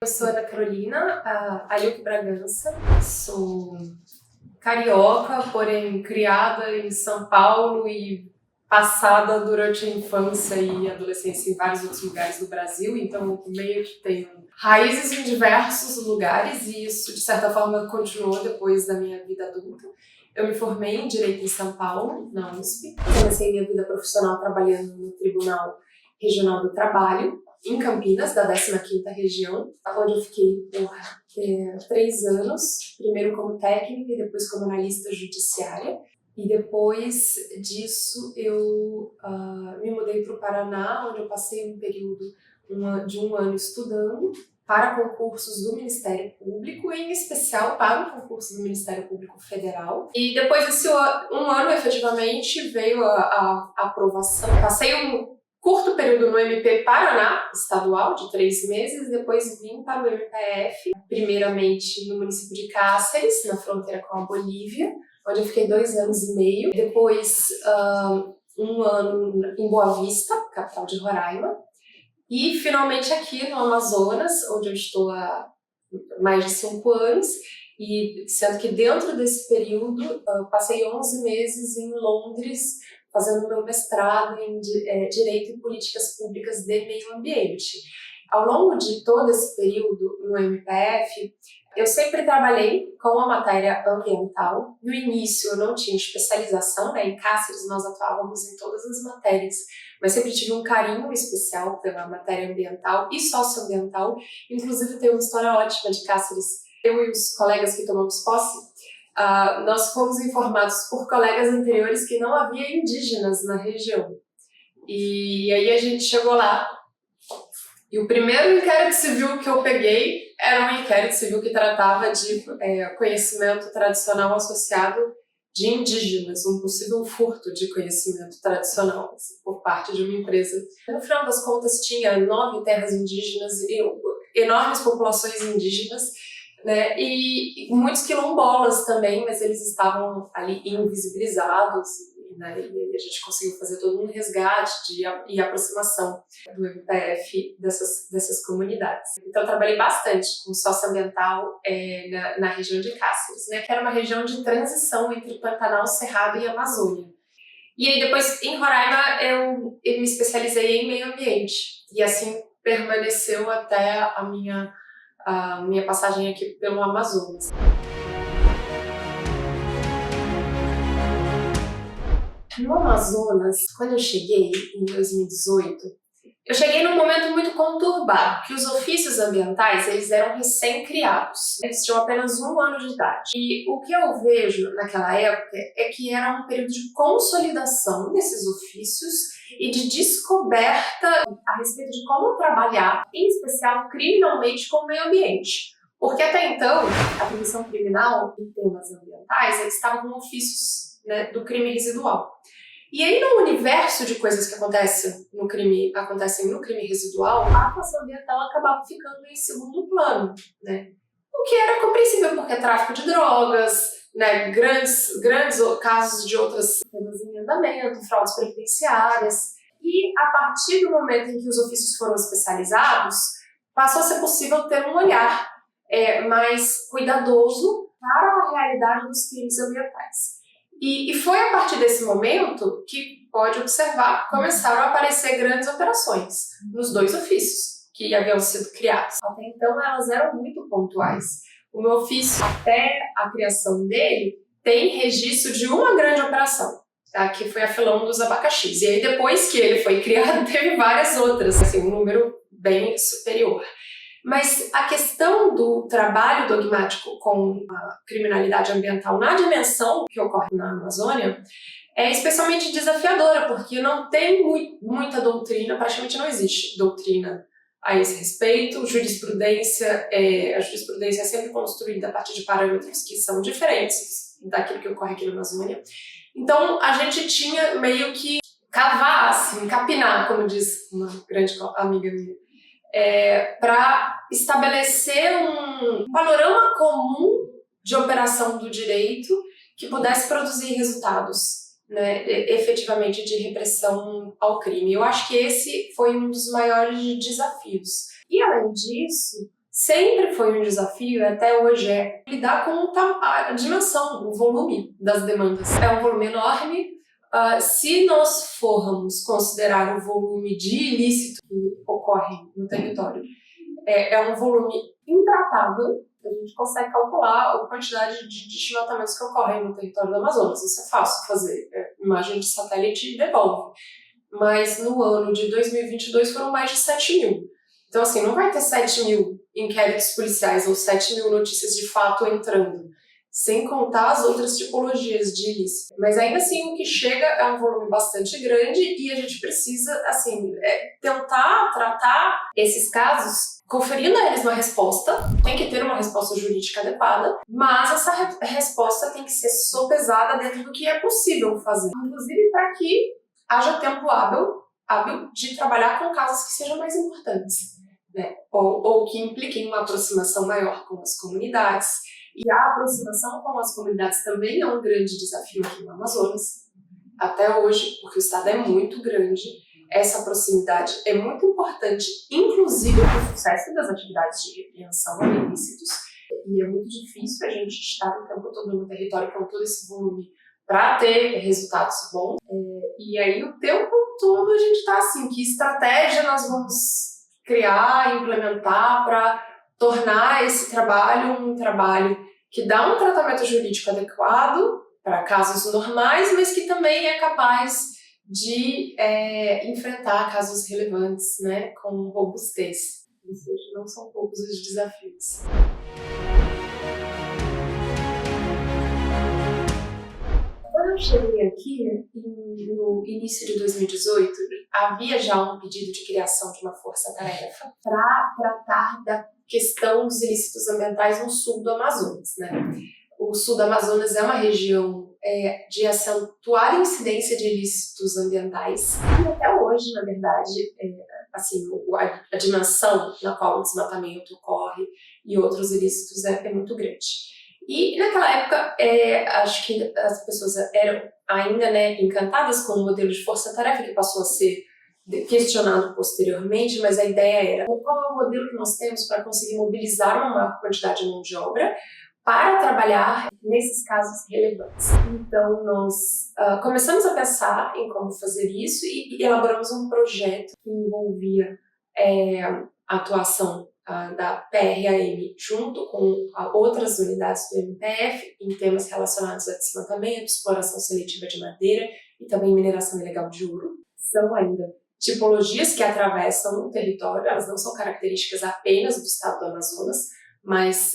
Eu sou Ana Carolina Ayuk Bragança, sou carioca, porém criada em São Paulo e passada durante a infância e adolescência em vários outros lugares do Brasil, então meio que tenho raízes em diversos lugares e isso de certa forma continuou depois da minha vida adulta. Eu me formei em Direito em São Paulo, na USP. Comecei minha vida profissional trabalhando no Tribunal Regional do Trabalho, em Campinas, da 15ª Região, onde eu fiquei por 3 anos, primeiro como técnica e depois como analista judiciária. E depois disso eu me mudei para o Paraná, onde eu passei um período de um ano estudando para concursos do Ministério Público, em especial para o concurso do Ministério Público Federal. E depois desse um ano, efetivamente, veio a aprovação. Passei um curto período no MP Paraná, estadual, de 3 meses, depois vim para o MPF, primeiramente no município de Cáceres, na fronteira com a Bolívia, onde eu fiquei 2 anos e meio. Depois, um ano em Boa Vista, capital de Roraima. E, finalmente, aqui no Amazonas, onde eu estou há mais de 5 anos, e sendo que dentro desse período, eu passei 11 meses em Londres, fazendo meu mestrado em Direito e Políticas Públicas de Meio Ambiente. Ao longo de todo esse período no MPF, eu sempre trabalhei com a matéria ambiental. No início eu não tinha especialização, em Cáceres nós atuávamos em todas as matérias, mas sempre tive um carinho especial pela matéria ambiental e socioambiental. Inclusive tem uma história ótima de Cáceres. Eu e os colegas que tomamos posse, nós fomos informados por colegas anteriores que não havia indígenas na região. E aí a gente chegou lá, e o primeiro inquérito civil que eu peguei era um inquérito civil que tratava de conhecimento tradicional associado de indígenas, um possível furto de conhecimento tradicional por parte de uma empresa. No final das contas, tinha 9 terras indígenas e enormes populações indígenas, né, e muitos quilombolas também, mas eles estavam ali invisibilizados, né, e a gente conseguiu fazer todo um resgate e aproximação do MPF dessas comunidades. Então eu trabalhei bastante com socioambiental na região de Cáceres, né, que era uma região de transição entre Pantanal, Cerrado e Amazônia. E aí depois, em Roraima, eu me especializei em meio ambiente, e assim permaneceu até a minha passagem aqui pelo Amazonas. No Amazonas, quando eu cheguei em 2018, eu cheguei num momento muito conturbado, que os ofícios ambientais eles eram recém-criados. Eles tinham apenas 1 ano de idade. E o que eu vejo naquela época é que era um período de consolidação desses ofícios e de descoberta a respeito de como trabalhar, em especial criminalmente, com o meio ambiente. Porque até então, a Comissão Criminal em temas ambientais eles estavam com ofícios, né, do crime residual. E aí, no universo de coisas que acontecem no crime residual, a atuação ambiental acabava ficando em segundo plano, né? O que era compreensível, porque tráfico de drogas, né, grandes casos de outras temas em andamento, fraudes previdenciárias. E a partir do momento em que os ofícios foram especializados, passou a ser possível ter um olhar mais cuidadoso para a realidade dos crimes ambientais. E foi a partir desse momento que, pode observar, começaram a aparecer grandes operações nos 2 ofícios que haviam sido criados. Até então elas eram muito pontuais. O meu ofício, até a criação dele, tem registro de uma grande operação, tá? Que foi a Filão dos Abacaxis. E aí depois que ele foi criado, teve várias outras, assim, um número bem superior. Mas a questão do trabalho dogmático com a criminalidade ambiental na dimensão que ocorre na Amazônia é especialmente desafiadora, porque não tem muita doutrina, praticamente não existe doutrina a esse respeito. A jurisprudência é sempre construída a partir de parâmetros que são diferentes daquilo que ocorre aqui na Amazônia. Então a gente tinha meio que cavar, assim, capinar, como diz uma grande amiga minha, para estabelecer um panorama comum de operação do direito que pudesse produzir resultados, né, efetivamente de repressão ao crime. Eu acho que esse foi um dos maiores desafios. E, além disso, sempre foi um desafio, e até hoje lidar com a dimensão, o volume das demandas. É um volume enorme. Se nós formos considerar o volume de ilícito que ocorre no território, é um volume intratável. A gente consegue calcular a quantidade de desmatamentos que ocorrem no território do Amazonas. Isso é fácil fazer. Imagem de satélite devolve. Mas no ano de 2022 foram mais de 7 mil. Então, assim, não vai ter 7 mil inquéritos policiais ou 7 mil notícias de fato entrando, sem contar as outras tipologias de ilícito. Mas ainda assim, o que chega é um volume bastante grande e a gente precisa, assim, tentar tratar esses casos conferindo a eles uma resposta. Tem que ter uma resposta jurídica adequada, mas essa resposta tem que ser sopesada dentro do que é possível fazer. Inclusive para que haja tempo hábil de trabalhar com casos que sejam mais importantes, né? Ou que impliquem uma aproximação maior com as comunidades. E a aproximação com as comunidades também é um grande desafio aqui no Amazonas, até hoje, porque o estado é muito grande. Essa proximidade é muito importante, inclusive para o sucesso das atividades de repreensão a ilícitos. E é muito difícil a gente estar o tempo todo no território com todo esse volume para ter resultados bons. E aí o tempo todo a gente está assim, que estratégia nós vamos criar, implementar para tornar esse trabalho um trabalho que dá um tratamento jurídico adequado para casos normais, mas que também é capaz de enfrentar casos relevantes, né, com robustez. Ou seja, não são poucos os desafios. Quando eu cheguei aqui, no início de 2018, havia já um pedido de criação de uma força-tarefa para tratar da questão dos ilícitos ambientais no sul do Amazonas, né? O sul do Amazonas é uma região de acentuada incidência de ilícitos ambientais. E até hoje, na verdade, assim, a dimensão na qual o desmatamento ocorre e outros ilícitos é muito grande. E naquela época, acho que as pessoas eram ainda, né, encantadas com o modelo de força-tarefa, que passou a ser questionado posteriormente, mas a ideia era qual é o modelo que nós temos para conseguir mobilizar uma maior quantidade de mão de obra para trabalhar nesses casos relevantes. Então, nós começamos a pensar em como fazer isso e elaboramos um projeto que envolvia a atuação da PRAM junto com outras unidades do MPF em temas relacionados a desmatamento, exploração seletiva de madeira e também mineração ilegal de ouro. São ainda tipologias que atravessam o território, elas não são características apenas do estado do Amazonas, mas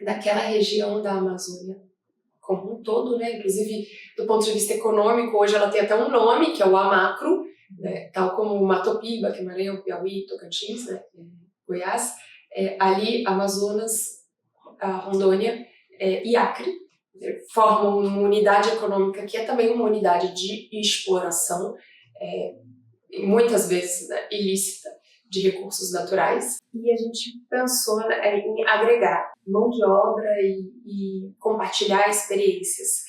daquela região da Amazônia como um todo, né? Inclusive, do ponto de vista econômico, hoje ela tem até um nome, que é o Amacro, né? Tal como Matopiba, que é Maranhão, Piauí, Tocantins, né? Goiás, ali Amazonas, Rondônia e Acre formam uma unidade econômica que é também uma unidade de exploração, muitas vezes, né, ilícita, de recursos naturais. E a gente pensou em agregar mão de obra e compartilhar experiências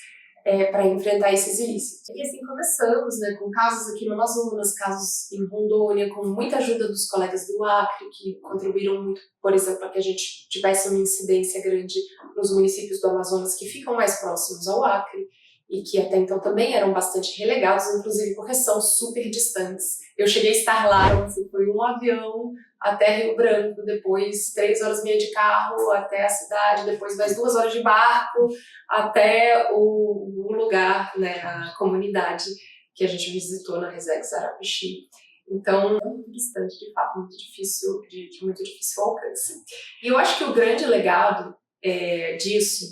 para enfrentar esses ilícitos. E assim começamos, né, com casos aqui no Amazonas, casos em Rondônia, com muita ajuda dos colegas do Acre, que contribuíram muito, por exemplo, para que a gente tivesse uma incidência grande nos municípios do Amazonas que ficam mais próximos ao Acre e que até então também eram bastante relegados, inclusive porque são super distantes. Eu cheguei a estar lá, foi um avião até Rio Branco, depois 3 horas e meia de carro até a cidade, depois mais 2 horas de barco até o lugar, né, a comunidade que a gente visitou na Resex Arapixi. Então, é muito distante, de fato, muito difícil, de muito difícil alcance. E eu acho que o grande legado disso,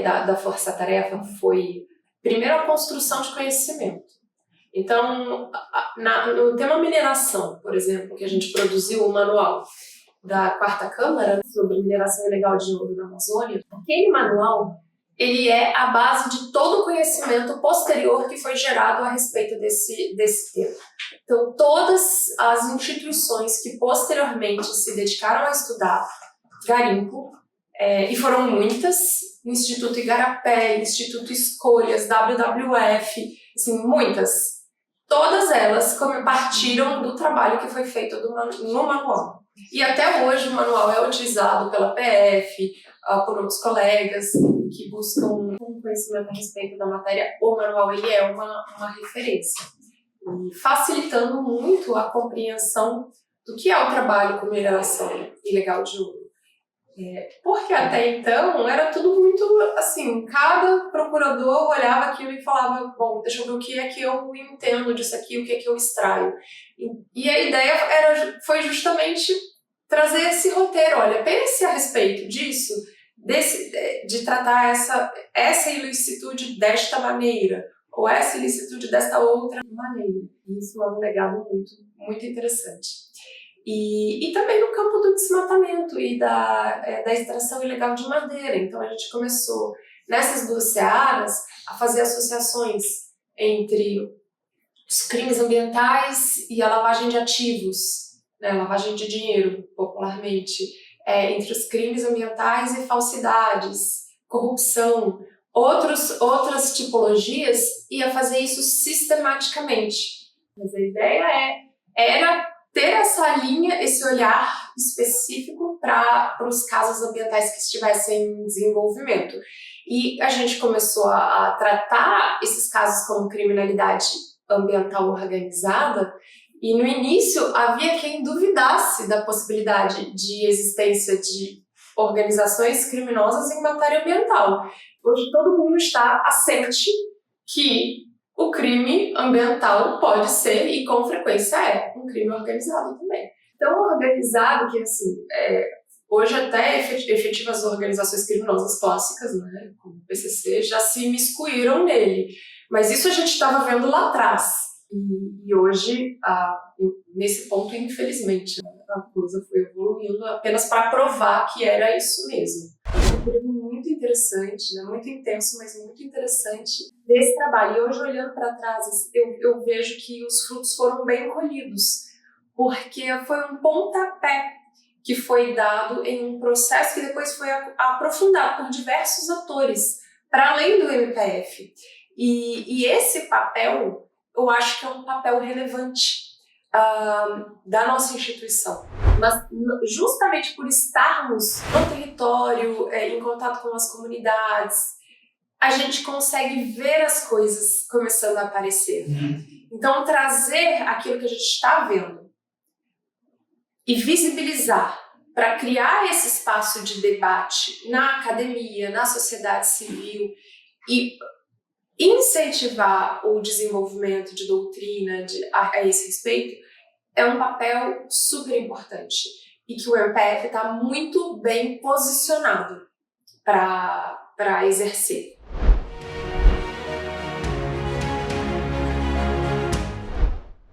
da força-tarefa, foi, primeiro, a construção de conhecimento. Então, no tema mineração, por exemplo, que a gente produziu o manual da 4ª Câmara sobre mineração ilegal de ouro na Amazônia, aquele manual ele é a base de todo o conhecimento posterior que foi gerado a respeito desse tema. Então, todas as instituições que posteriormente se dedicaram a estudar garimpo, e foram muitas, Instituto Igarapé, Instituto Escolhas, WWF, assim, muitas. todas elas partiram do trabalho que foi feito no manual. E até hoje o manual é utilizado pela PF, por outros colegas que buscam um conhecimento a respeito da matéria. O manual ele é uma referência, facilitando muito a compreensão do que é o trabalho com mineração ilegal de ouro. Porque até então era tudo muito assim, cada procurador olhava aquilo e falava, bom, deixa eu ver o que é que eu entendo disso aqui, o que é que eu extraio. E a ideia foi justamente trazer esse roteiro, olha, pense a respeito disso, de tratar essa ilicitude desta maneira, ou essa ilicitude desta outra maneira. Isso é um legado muito, muito interessante. E também no campo do desmatamento e da extração ilegal de madeira. Então a gente começou nessas duas searas a fazer associações entre os crimes ambientais e a lavagem de ativos, né, lavagem de dinheiro, popularmente, entre os crimes ambientais e falsidades, corrupção, outras tipologias, e a fazer isso sistematicamente. Mas a ideia era ter essa linha, esse olhar específico para os casos ambientais que estivessem em desenvolvimento. E a gente começou a tratar esses casos como criminalidade ambiental organizada, e no início havia quem duvidasse da possibilidade de existência de organizações criminosas em matéria ambiental. Hoje todo mundo está assente que o crime ambiental pode ser, e com frequência um crime organizado também. Tão organizado que, assim, hoje até efetivas organizações criminosas clássicas, né, como o PCC, já se imiscuíram nele. Mas isso a gente estava vendo lá atrás. E hoje, nesse ponto, infelizmente, a coisa foi evoluindo apenas para provar que era isso mesmo. Um período muito interessante, né? Muito intenso, mas muito interessante desse trabalho. E hoje, olhando para trás, eu vejo que os frutos foram bem colhidos, porque foi um pontapé que foi dado em um processo que depois foi aprofundado por diversos atores, para além do MPF. E esse papel, eu acho que é um papel relevante da nossa instituição. Mas justamente por estarmos no território, em contato com as comunidades, a gente consegue ver as coisas começando a aparecer. Então, trazer aquilo que a gente está vendo e visibilizar para criar esse espaço de debate na academia, na sociedade civil, e incentivar o desenvolvimento de doutrina a esse respeito, é um papel super importante e que o MPF está muito bem posicionado para exercer.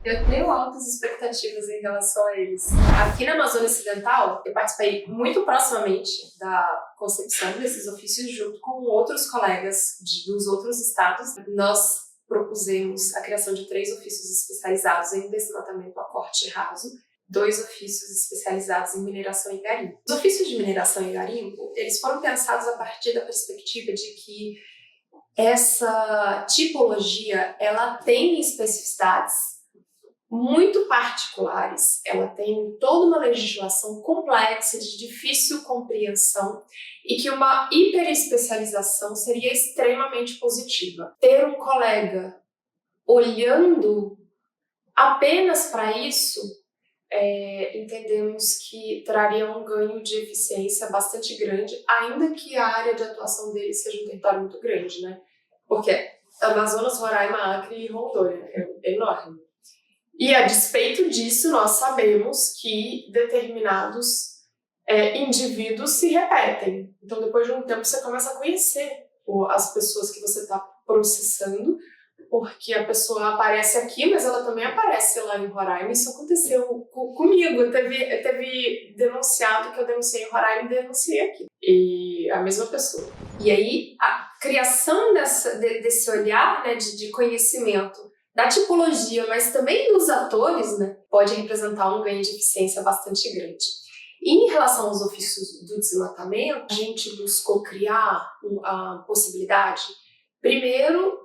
Eu tenho altas expectativas em relação a eles. Aqui na Amazônia Ocidental, eu participei muito proximamente da concepção desses ofícios junto com outros colegas dos outros estados. Nós propusemos a criação de 3 ofícios especializados em desmatamento a corte raso, 2 ofícios especializados em mineração e garimpo. Os ofícios de mineração e garimpo, eles foram pensados a partir da perspectiva de que essa tipologia, ela tem especificidades muito particulares, ela tem toda uma legislação complexa, de difícil compreensão, e que uma hiperespecialização seria extremamente positiva. Ter um colega olhando apenas para isso, entendemos que traria um ganho de eficiência bastante grande, ainda que a área de atuação dele seja um território muito grande, né? Porque Amazonas, Roraima, Acre e Rondônia é enorme. E a despeito disso, nós sabemos que determinados indivíduos se repetem. Então, depois de um tempo, você começa a conhecer as pessoas que você está processando, porque a pessoa aparece aqui, mas ela também aparece lá em Roraima. Isso aconteceu comigo. Teve denunciado que eu denunciei em Roraima e denunciei aqui. E a mesma pessoa. E aí, a criação desse olhar, né, de conhecimento da tipologia, mas também dos atores, né, pode representar um ganho de eficiência bastante grande. E em relação aos ofícios do desmatamento, a gente buscou criar a possibilidade, primeiro,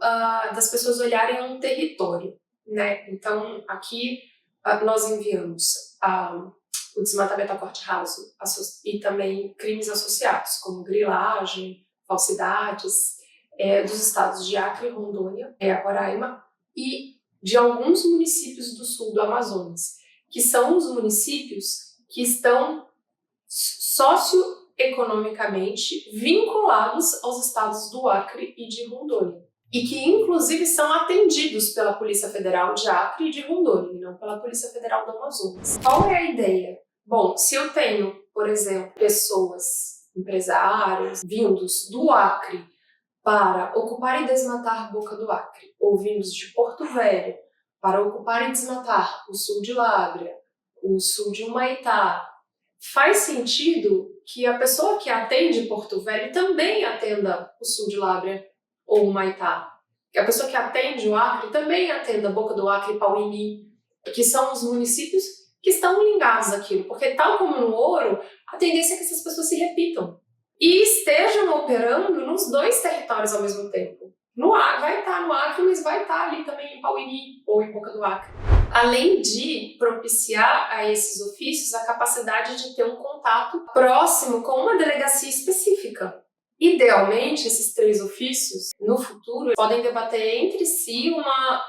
das pessoas olharem um território. né? Então, aqui nós enviamos o desmatamento a corte raso e também crimes associados, como grilagem, falsidades, dos estados de Acre, Rondônia, Roraima e de alguns municípios do sul do Amazonas, que são os municípios que estão socioeconomicamente vinculados aos estados do Acre e de Rondônia. E que, inclusive, são atendidos pela Polícia Federal de Acre e de Rondônia, e não pela Polícia Federal do Amazonas. Qual é a ideia? Bom, se eu tenho, por exemplo, pessoas, empresários, vindos do Acre para ocupar e desmatar Boca do Acre, ou vindos de Porto Velho para ocupar e desmatar o sul de Lábrea, o sul de Humaitá, faz sentido que a pessoa que atende Porto Velho também atenda o sul de Lábrea ou Humaitá. Que a pessoa que atende o Acre também atenda Boca do Acre e Pauini, que são os municípios que estão ligados àquilo. Porque, tal como no ouro, a tendência é que essas pessoas se repitam e estejam operando nos dois territórios ao mesmo tempo. Vai estar no Acre, mas vai estar ali também em Pauini ou em Boca do Acre. Além de propiciar a esses ofícios a capacidade de ter um contato próximo com uma delegacia específica. Idealmente, esses 3 ofícios, no futuro, podem debater entre si uma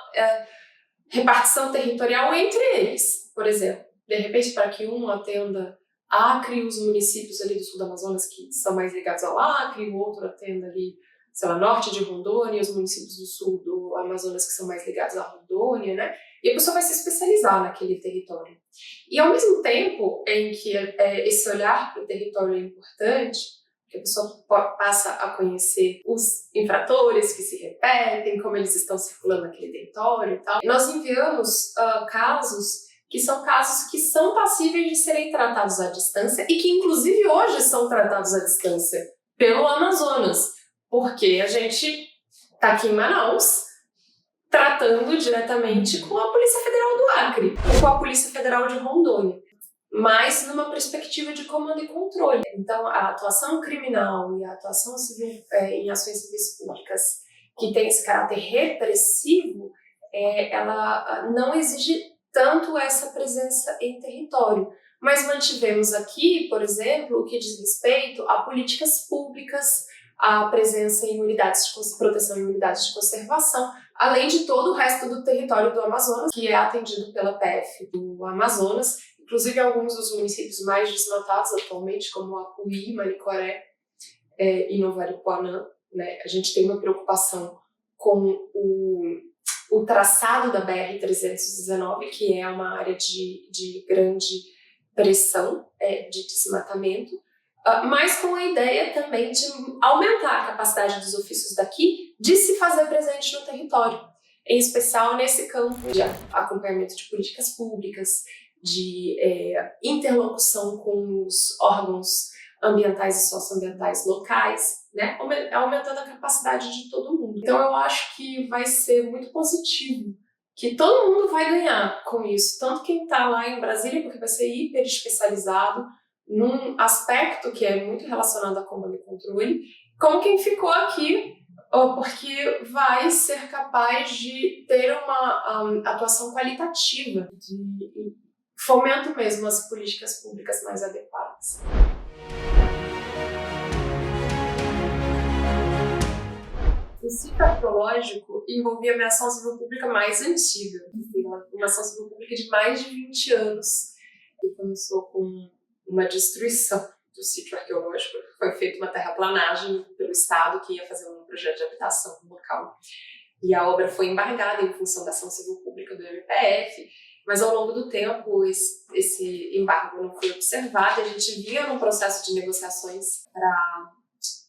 repartição territorial entre eles. Por exemplo, de repente, para que um atenda Acre e os municípios ali do sul do Amazonas que são mais ligados ao Acre, o outro atenda ali, sei lá, norte de Rondônia, os municípios do sul do Amazonas que são mais ligados à Rondônia, né? E a pessoa vai se especializar naquele território. E ao mesmo tempo em que esse olhar para o território é importante, que a pessoa passa a conhecer os infratores que se repetem, como eles estão circulando naquele território e tal. Nós enviamos casos que são passíveis de serem tratados à distância e que, inclusive, hoje são tratados à distância pelo Amazonas, porque a gente está aqui em Manaus tratando diretamente com a Polícia Federal do Acre ou com a Polícia Federal de Rondônia, mas numa perspectiva de comando e controle. Então, a atuação criminal e a atuação civil em ações civis públicas que tem esse caráter repressivo, ela não exige tanto essa presença em território. Mas mantivemos aqui, por exemplo, o que diz respeito a políticas públicas, a presença em unidades de proteção e unidades de conservação, além de todo o resto do território do Amazonas, que é atendido pela PF do Amazonas, inclusive alguns dos municípios mais desmatados atualmente, como Apuí, Manicoré e Novo Aripuanã, né? A gente tem uma preocupação com o traçado da BR-319, que é uma área de grande pressão de desmatamento, mas com a ideia também de aumentar a capacidade dos ofícios daqui de se fazer presente no território, em especial nesse campo de acompanhamento de políticas públicas, de interlocução com os órgãos ambientais e socioambientais locais, né? Aumentando a capacidade de todo mundo. Então eu acho que vai ser muito positivo, que todo mundo vai ganhar com isso, tanto quem está lá em Brasília, porque vai ser hiper especializado num aspecto que é muito relacionado a comando e controle, como quem ficou aqui, porque vai ser capaz de ter uma atuação qualitativa, de fomento mesmo as políticas públicas mais adequadas. O sítio arqueológico envolvia a minha ação civil pública mais antiga, uma ação civil pública de mais de 20 anos, que começou com uma destruição do sítio arqueológico. Foi feita uma terraplanagem pelo Estado que ia fazer um projeto de habitação no local. E a obra foi embargada em função da ação civil pública do MPF, mas ao longo do tempo esse embargo não foi observado. A gente vinha num processo de negociações para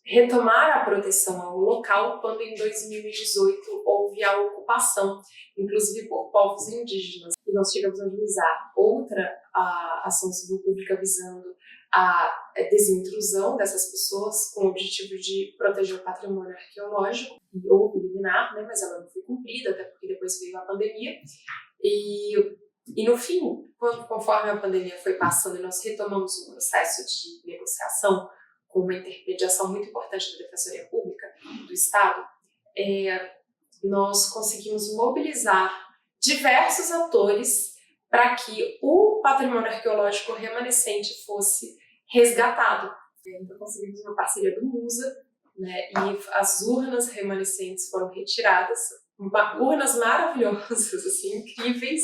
retomar a proteção ao local quando em 2018 houve a ocupação, inclusive por povos indígenas. E nós chegamos a ajuizar outra ação civil pública visando a desintrusão dessas pessoas com o objetivo de proteger o patrimônio arqueológico. E houve liminar, né, mas ela não foi cumprida, até porque depois veio a pandemia. E no fim, conforme a pandemia foi passando e nós retomamos um processo de negociação com uma intermediação muito importante da Defensoria Pública do Estado, nós conseguimos mobilizar diversos atores para que o patrimônio arqueológico remanescente fosse resgatado. Então conseguimos uma parceria do MUSA, né, e as urnas remanescentes foram retiradas, urnas maravilhosas, assim, incríveis.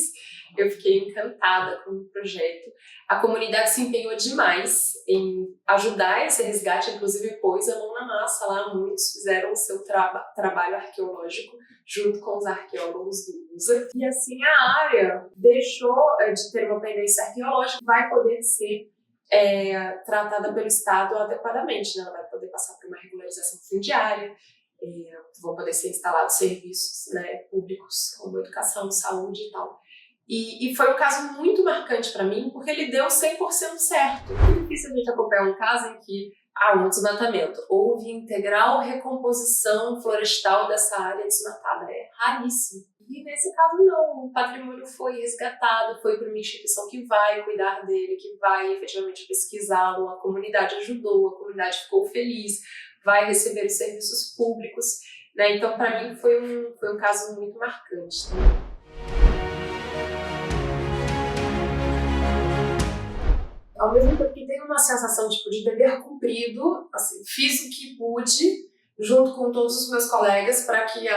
Eu fiquei encantada com o projeto. A comunidade se empenhou demais em ajudar esse resgate, inclusive pôs a mão na massa lá, muitos fizeram o seu trabalho arqueológico junto com os arqueólogos do MUSA. E assim a área deixou de ter uma pendência arqueológica, vai poder ser tratada pelo Estado adequadamente, né? Ela vai poder passar por uma regularização fundiária, vão poder ser instalados serviços, né, públicos como educação, saúde e tal. E foi um caso muito marcante para mim, porque ele deu 100% certo. É difícil a gente acompanhar um caso em que um desmatamento, houve integral recomposição florestal dessa área desmatada. É raríssimo. E nesse caso não, o patrimônio foi resgatado, foi para uma instituição que vai cuidar dele, que vai efetivamente pesquisá-lo, a comunidade ajudou, a comunidade ficou feliz, vai receber os serviços públicos, né? Então para mim foi um caso muito marcante também. Ao mesmo tempo que tem uma sensação tipo, de dever cumprido, assim, fiz o que pude, junto com todos os meus colegas, para que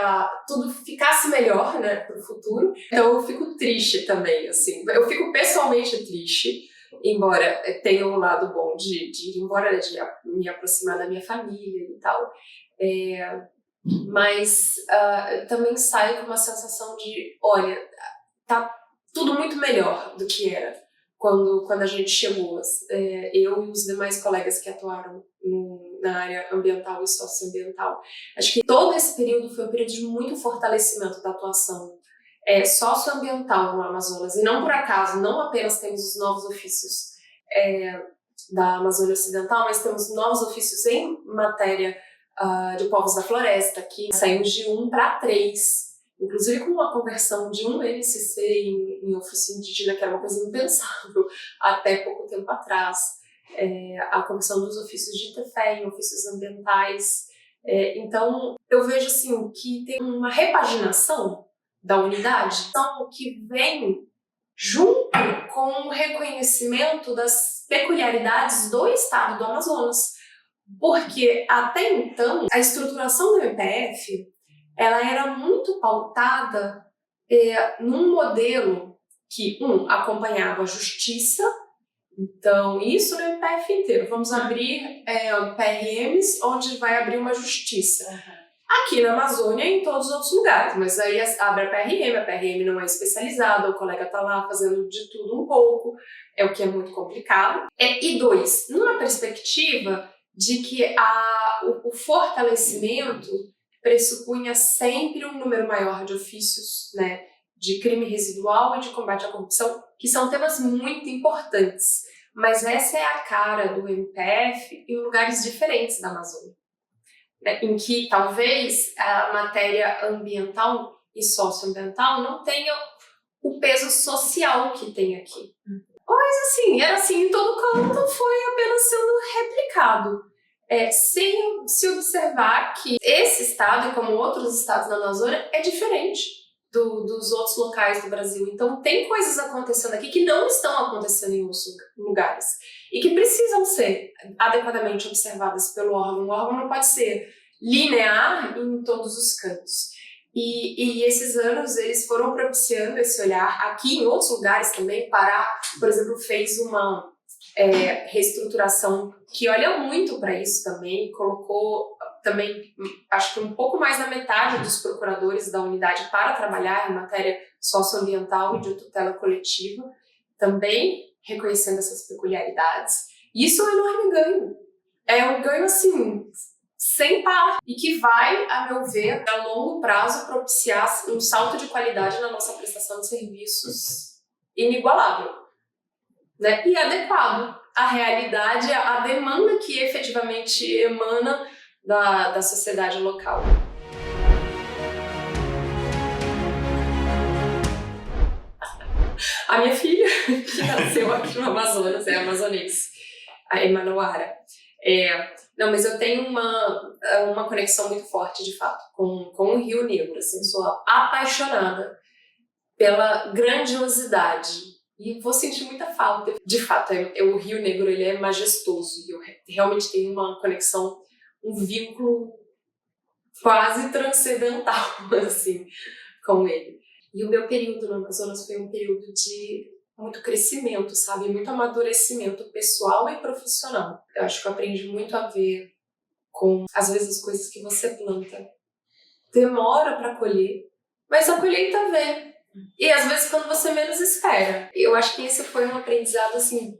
tudo ficasse melhor, né, para o futuro. Então eu fico triste também, assim. Eu fico pessoalmente triste, embora tenha um lado bom de ir embora, né, de me aproximar da minha família e tal. Mas também saio com uma sensação de, olha, tá tudo muito melhor do que era quando a gente chegou. Eu e os demais colegas que atuaram na área ambiental e socioambiental. Acho que todo esse período foi um período de muito fortalecimento da atuação socioambiental no Amazonas. E não por acaso, não apenas temos os novos ofícios da Amazônia Ocidental, mas temos novos ofícios em matéria de povos da floresta, que saímos de 1 para 3. Inclusive com uma conversão de um NCC em ofício indígena, que era uma coisa impensável até pouco tempo atrás. A conversão dos ofícios de Tefé em ofícios ambientais. Então, eu vejo assim, que tem uma repaginação da unidade, então, que vem junto com o reconhecimento das peculiaridades do estado do Amazonas. Porque, até então, a estruturação do MPF ela era muito pautada num modelo que, acompanhava a justiça. Então, isso no MPF inteiro. Vamos abrir PRMs onde vai abrir uma justiça. Aqui na Amazônia e em todos os outros lugares. Mas aí abre a PRM não é especializada, o colega está lá fazendo de tudo um pouco, o que é muito complicado. E 2, numa perspectiva de que o fortalecimento pressupunha sempre um número maior de ofícios, né, de crime residual e de combate à corrupção, que são temas muito importantes. Mas essa é a cara do MPF em lugares diferentes da Amazônia, né, em que talvez a matéria ambiental e socioambiental não tenha o peso social que tem aqui. Mas assim, era assim em todo canto, foi apenas sendo replicado. Sem se observar que esse estado, como outros estados da Amazônia, é diferente dos outros locais do Brasil. Então tem coisas acontecendo aqui que não estão acontecendo em outros lugares e que precisam ser adequadamente observadas pelo órgão. O órgão não pode ser linear em todos os cantos. E esses anos eles foram propiciando esse olhar aqui em outros lugares também. Pará, por exemplo, fez uma reestruturação que olha muito para isso também, colocou também, acho que um pouco mais da metade dos procuradores da unidade para trabalhar em matéria socioambiental e de tutela coletiva, também reconhecendo essas peculiaridades. Isso é um enorme ganho. É um ganho, assim, sem par, e que vai, a meu ver, a longo prazo propiciar um salto de qualidade na nossa prestação de serviços inigualável, né? E adequado à realidade, à demanda que efetivamente emana da sociedade local. A minha filha, que nasceu aqui no Amazonas, é amazonense, a Emanuara. Não, mas eu tenho uma conexão muito forte, de fato, com o Rio Negro. Assim, sou apaixonada pela grandiosidade. E vou sentir muita falta. De fato, o Rio Negro ele é majestoso. E eu realmente tenho uma conexão, um vínculo quase transcendental, assim, com ele. E o meu período no Amazonas foi um período de muito crescimento, sabe? Muito amadurecimento pessoal e profissional. Eu acho que eu aprendi muito a ver com, às vezes, as coisas que você planta. Demora para colher, mas a colheita vem. E às vezes quando você menos espera. Eu acho que esse foi um aprendizado assim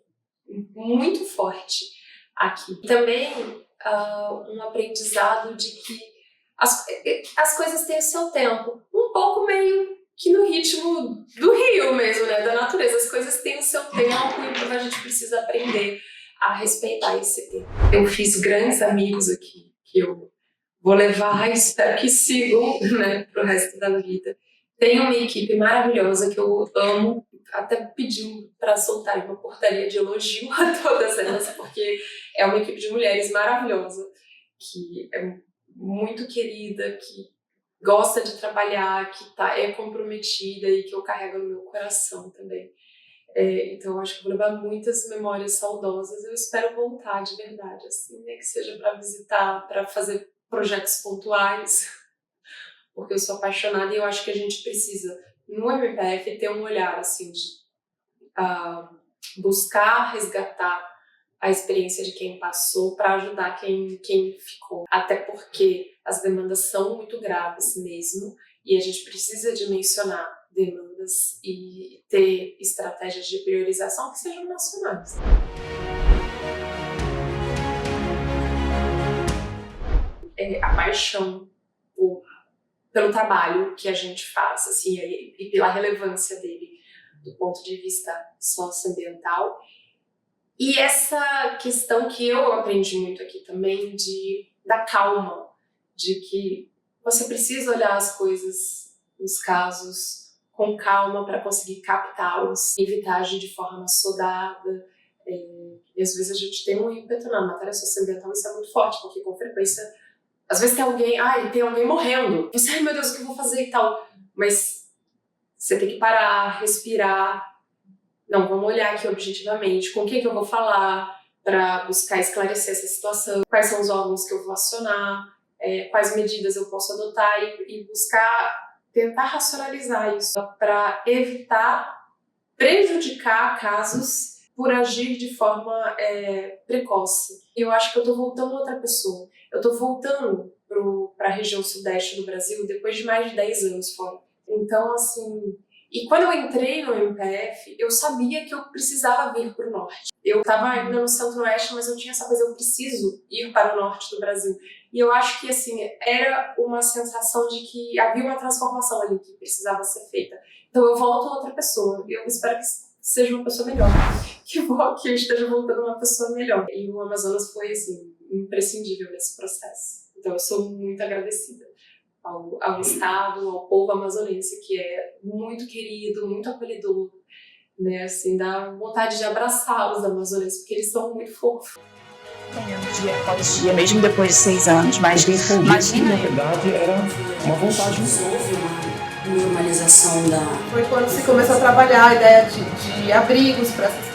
muito forte aqui. Também um aprendizado de que as coisas têm o seu tempo. Um pouco meio que no ritmo do rio mesmo, né? Da natureza. As coisas têm o seu tempo e então a gente precisa aprender a respeitar esse tempo. Eu fiz grandes amigos aqui que eu vou levar e espero que sigam, né, pro resto da vida. Tem uma equipe maravilhosa que eu amo, até pediu para soltar uma portaria de elogio a todas elas, porque é uma equipe de mulheres maravilhosa, que é muito querida, que gosta de trabalhar, que é comprometida e que eu carrego no meu coração também. Então eu acho que vou levar muitas memórias saudosas. Eu espero voltar de verdade, assim, né, que seja para visitar, para fazer projetos pontuais, porque eu sou apaixonada e eu acho que a gente precisa, no MPF, ter um olhar assim de buscar resgatar a experiência de quem passou para ajudar quem ficou. Até porque as demandas são muito graves mesmo e a gente precisa dimensionar demandas e ter estratégias de priorização que sejam nacionais. A paixão pelo trabalho que a gente faz, assim, e pela relevância dele do ponto de vista socioambiental. E essa questão que eu aprendi muito aqui também da calma, de que você precisa olhar as coisas, os casos, com calma para conseguir captá-los, evitar agir de forma assodada. E às vezes a gente tem um ímpeto na matéria socioambiental, isso é muito forte, porque com frequência às vezes tem alguém morrendo. Você, ai meu Deus, o que eu vou fazer e tal? Mas você tem que parar, respirar. Não, vamos olhar aqui objetivamente. Com quem que eu vou falar para buscar esclarecer essa situação? Quais são os órgãos que eu vou acionar? Quais medidas eu posso adotar? E buscar, tentar racionalizar isso para evitar prejudicar casos por agir de forma precoce. Eu acho que eu tô voltando outra pessoa. Eu tô voltando para a região sudeste do Brasil depois de mais de 10 anos fora. Então, assim... E quando eu entrei no MPF, eu sabia que eu precisava vir para o norte. Eu estava ainda no centro-oeste, mas eu tinha essa coisa, eu preciso ir para o norte do Brasil. E eu acho que, assim, era uma sensação de que havia uma transformação ali que precisava ser feita. Então eu volto outra pessoa. Eu espero que seja uma pessoa melhor. Que eu esteja voltando uma pessoa melhor. E o Amazonas foi, assim, imprescindível nesse processo. Então eu sou muito agradecida ao Estado, ao povo amazonense, que é muito querido, muito acolhedor, né? Assim, dá vontade de abraçar os amazonenses, porque eles são muito fofos. Dia após dia, mesmo depois de 6 anos, mas imagina. Na verdade, era uma vontade. Houve uma normalização da... Foi quando se começou a trabalhar a ideia de abrigos para essas pessoas.